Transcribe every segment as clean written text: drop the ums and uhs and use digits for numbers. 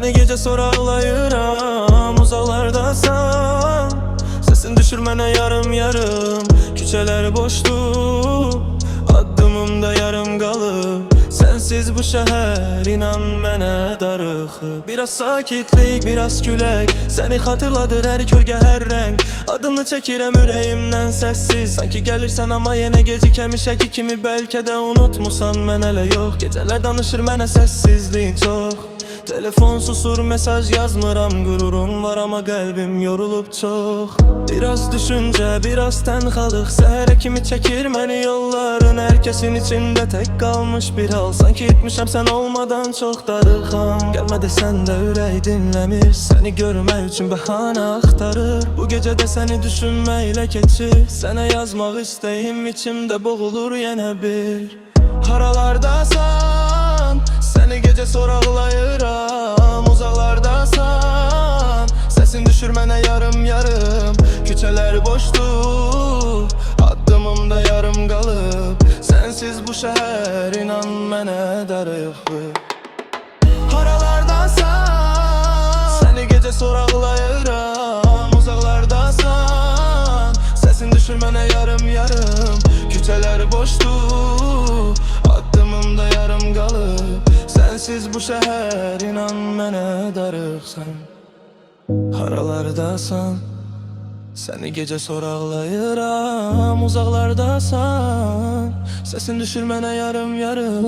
Səni gecə sonra ağlayıram, uzaqlardasan. Səsin düşür mənə yarım-yarım, küçələr boşdur, addımımda yarım qalıb. Sensiz bu şəhər inan mənə darıxıb. Biraz sakitlik, biraz külək, səni xatırladır hər kölgə, hər rəng. Adını çəkirəm ürəyimdən səssiz, sanki gəlirsən amma yenə gecikəmişək kimi. Bəlkə də unutmusan, mən hələ yox. Gecələr danışır mənə səssizliyin çox. Telefon susur, mesaj yazmıram, qururum var amma qəlbim yorulub çox. Biraz düşüncə, biraz tənxalıq, səhərə kimi çəkir məni yolların. Hər kəsin içində tək qalmış bir hal, sanki etmişəm sən olmadan çox darıxam. Gəlmə desən də ürək dinləmir, səni görmək üçün bəhanə axtarır. Bu gecə də səni düşünməklə keçir, sənə yazmaq istəyim içimdə boğulur yenə bir. Haralardasan, səni gecə soraqlayıram, uzaqlardasan. Səsin düşür mənə yarım-yarım, küçələr boşdur, addımımda yarım qalıb. Sənsiz bu şəhər inan mənə darıxıb. Haralardasan, səni gecə soraqlayıram, uzaqlardasan. Səsin düşür mənə yarım-yarım, küçələr boşdur, addımımda yarım qalıb. Sensiz bu şəhər inan mənə darıxsan. Haralardasan, səni gecə soraqlayıram, uzaqlardasan. Səsin düşür mənə yarım-yarım.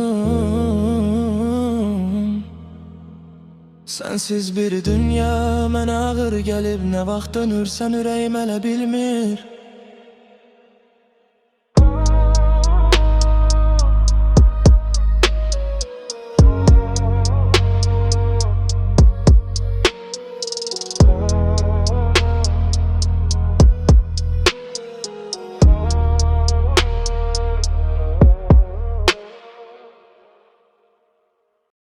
Sensiz bir dünya mənə ağır gəlib, nə vaxt dönürsən ürəyim hələ bilmir.